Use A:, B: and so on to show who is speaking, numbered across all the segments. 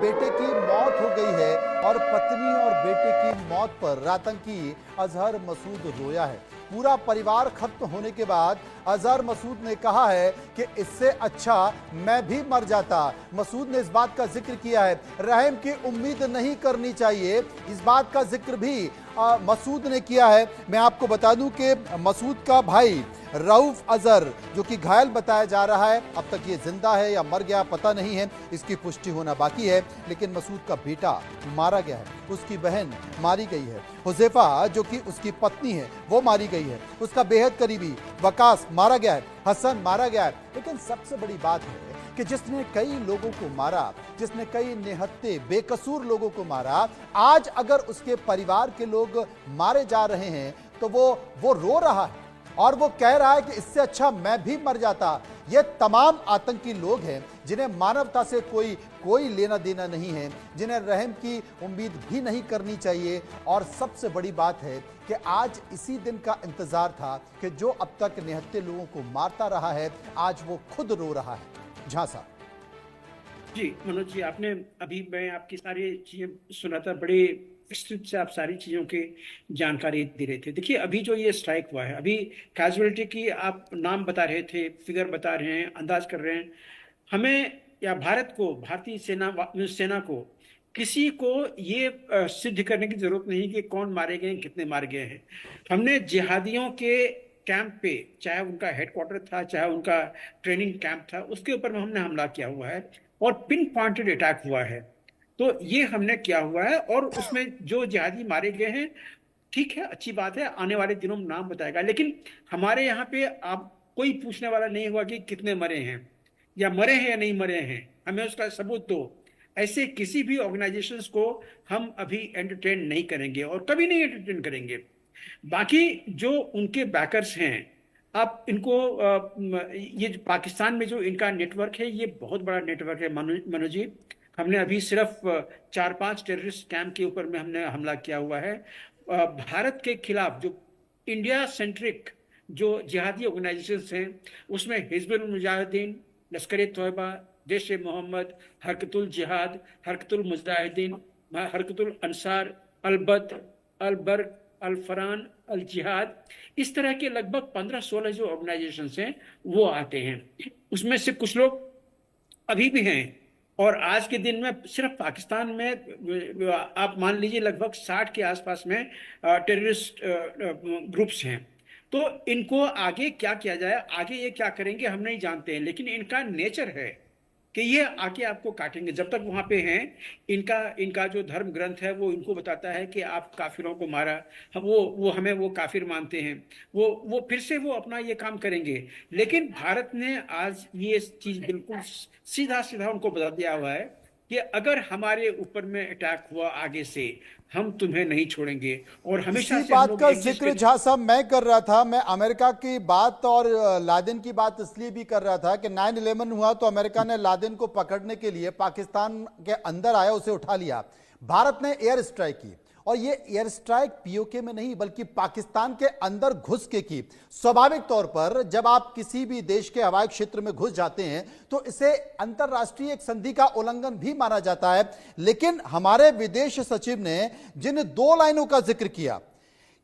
A: बेटे की मौत हो गई है और पत्नी और बेटे की मौत पर आतंकी अजहर मसूद रोया है। पूरा परिवार खत्म होने के बाद अजहर मसूद ने कहा है कि इससे अच्छा मैं भी मर जाता। मसूद ने इस बात का जिक्र किया है, रहम की उम्मीद नहीं करनी चाहिए, इस बात का जिक्र भी मसूद ने किया है। मैं आपको बता दूं कि मसूद का भाई रऊफ अजहर जो कि घायल बताया जा रहा है, अब तक ये जिंदा है या मर गया पता नहीं है, इसकी पुष्टि होना बाकी है। लेकिन मसूद का बेटा मारा गया है, उसकी बहन मारी गई है, हुज़ैफा जो कि उसकी पत्नी है वो मारी गई है, उसका बेहद करीबी वकास मारा गया है, हसन मारा गया है। लेकिन सबसे बड़ी बात है कि जिसने कई लोगों को मारा, जिसने कई निहत्ते बेकसूर लोगों को मारा, आज अगर उसके परिवार के लोग मारे जा रहे हैं तो वो रो रहा है और वो कह रहा है कि इससे अच्छा मैं भी मर जाता। ये तमाम आतंकी लोग हैं जिन्हें मानवता से कोई लेना देना नहीं है, जिन्हें रहम की उम्मीद भी नहीं करनी चाहिए। और सबसे बड़ी बात है कि आज इसी दिन का इंतजार था कि जो अब तक निहत्ते लोगों को मारता रहा है, आज वो खुद रो रहा है। झांसा
B: जी मनोज जी, आपने अभी मैं आपकी सारी चीजें सुना था, बड़े विस्तृत से आप सारी चीजों की जानकारी दे रहे थे। देखिए, अभी जो ये स्ट्राइक हुआ है, अभी कैजुअलिटी की आप नाम बता रहे थे, फिगर बता रहे हैं, अंदाज कर रहे हैं। हमें या भारत को, भारतीय सेना को, किसी को ये सिद्ध करने की जरूरत नहीं कि कौन मारे गए हैं, कितने मारे गए हैं। हमने जिहादियों के कैंप पे, चाहे उनका हेडक्वार्टर था, चाहे उनका ट्रेनिंग कैंप था, उसके ऊपर में हमने हमला किया हुआ है और पिन पॉइंटेड अटैक हुआ है। तो ये हमने किया हुआ है और उसमें जो जिहादी मारे गए हैं, ठीक है, अच्छी बात है, आने वाले दिनों में नाम बताएगा। लेकिन हमारे यहाँ पे आप कोई पूछने वाला नहीं हुआ कि कितने मरे हैं या मरे हैं या नहीं मरे हैं, हमें उसका सबूत दो। ऐसे किसी भी ऑर्गेनाइजेशंस को हम अभी एंटरटेन नहीं करेंगे और कभी नहीं एंटरटेन करेंगे। बाकी जो उनके बैकर्स हैं, आप इनको ये पाकिस्तान में जो इनका नेटवर्क है, ये बहुत बड़ा नेटवर्क है मनोज जी। हमने अभी सिर्फ 4-5 टेररिस्ट कैंप के ऊपर में हमने हमला किया हुआ है। भारत के खिलाफ जो इंडिया सेंट्रिक जो जिहादी ऑर्गेनाइजेशंस हैं, उसमें हिजबुल मुजाहिदीन, लश्कर तोयबा, जैश ए मोहम्मद, हरकतुल जिहाद, हरकतुल मुजाहिदीन, हरकतुल अंसार, अलबत, अलबर्ग, अल फरान, अल जिहाद, इस तरह के लगभग 15-16 जो ऑर्गेनाइजेशंस हैं वो आते हैं। उसमें से कुछ लोग अभी भी हैं और आज के दिन में सिर्फ पाकिस्तान में आप मान लीजिए लगभग 60 के आसपास में टेररिस्ट ग्रुप्स हैं। तो इनको आगे क्या किया जाए, आगे ये क्या करेंगे हम नहीं जानते हैं, लेकिन इनका नेचर है कि ये आके आपको काटेंगे। जब तक वहां पे हैं, इनका इनका जो धर्म ग्रंथ है वो इनको बताता है कि आप काफिरों को मारा, वो हमें वो काफिर मानते हैं, वो फिर से वो अपना ये काम करेंगे। लेकिन भारत ने आज ये चीज बिल्कुल सीधा सीधा उनको बता दिया हुआ है कि अगर हमारे ऊपर में अटैक हुआ आगे से, हम तुम्हें नहीं छोड़ेंगे। और हमेशा
A: इसी
B: से हम
A: बात
B: लोग
A: का
B: एक चीज
A: जिक्र झा साहब मैं कर रहा था। मैं अमेरिका की बात और लादेन की बात इसलिए भी कर रहा था कि 9/11 हुआ तो अमेरिका ने लादेन को पकड़ने के लिए पाकिस्तान के अंदर आया, उसे उठा लिया। भारत ने एयर स्ट्राइक की और ये एयर स्ट्राइक पीओके में नहीं बल्कि पाकिस्तान के अंदर घुस के की। स्वाभाविक तौर पर जब आप किसी भी देश के हवाई क्षेत्र में घुस जाते हैं तो इसे अंतरराष्ट्रीय एक संधि का उल्लंघन भी माना जाता है। लेकिन हमारे विदेश सचिव ने जिन 2 लाइनों का जिक्र किया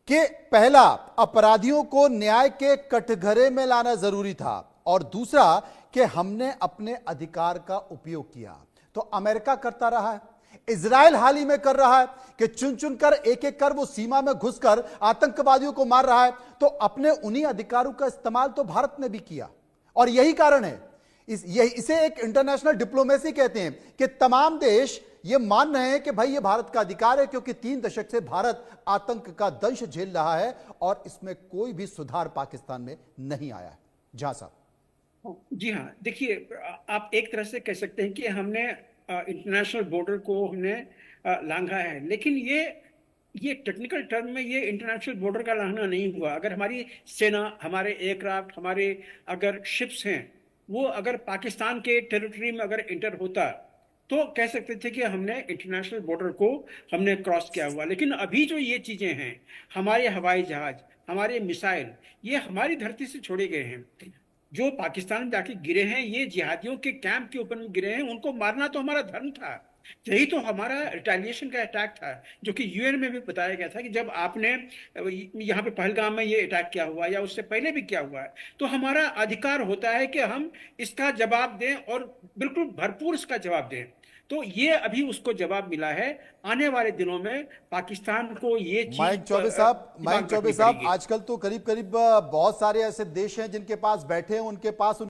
A: कि पहला, अपराधियों को न्याय के कटघरे में लाना जरूरी था, और दूसरा कि हमने अपने अधिकार का उपयोग किया, तो अमेरिका करता रहा है, इजराइल हाल ही में कर रहा है कि चुन चुनकर एक एक कर वो सीमा में घुसकर आतंकवादियों को मार रहा है। तो अपने उन्हीं अधिकारों का इस्तेमाल तो भारत ने भी किया और यही कारण है, इसे एक इंटरनेशनल डिप्लोमेसी कहते हैं कि तमाम देश ये मान रहे हैं कि भाई ये भारत का अधिकार है, क्योंकि 3 दशक से भारत आतंक का दंश झेल रहा है और इसमें कोई भी सुधार पाकिस्तान में नहीं आया है। झा साहब
B: जी हाँ, देखिए, आप एक तरह से कह सकते हैं कि हमने इंटरनेशनल बॉर्डर को हमने लांघा है, लेकिन ये टेक्निकल टर्म में ये इंटरनेशनल बॉर्डर का लांघना नहीं हुआ। अगर हमारी सेना, हमारे एयरक्राफ्ट, हमारे अगर शिप्स हैं, वो अगर पाकिस्तान के टेरिटरी में अगर इंटर होता तो कह सकते थे कि हमने इंटरनेशनल बॉर्डर को हमने क्रॉस किया हुआ। लेकिन अभी जो ये चीजें हैं, हमारे हवाई जहाज, हमारे मिसाइल, ये हमारी धरती से छोड़े गए हैं। जो पाकिस्तान में जाके गिरे हैं, ये जिहादियों के कैंप के ऊपर में गिरे हैं। उनको मारना तो हमारा धर्म था, यही तो हमारा रिटेलिएशन का अटैक था, जो कि यूएन में भी बताया गया था कि जब आपने यहाँ पे पहलगाम में ये अटैक किया हुआ या उससे पहले भी किया हुआ है, तो हमारा अधिकार होता है कि हम इसका जवाब दें और बिल्कुल भरपूर इसका जवाब दें। तो ये अभी उसको जवाब मिला है। आने वाले दिनों में पाकिस्तान को ये चीज
A: माइक
B: दिमाग में
A: चौबे
B: रखनी
A: साहब,
B: पड़ेगी।
A: आजकल तो करीब करीब बहुत सारे ऐसे देश हैं जिनके पास बैठे हैं, उनके पास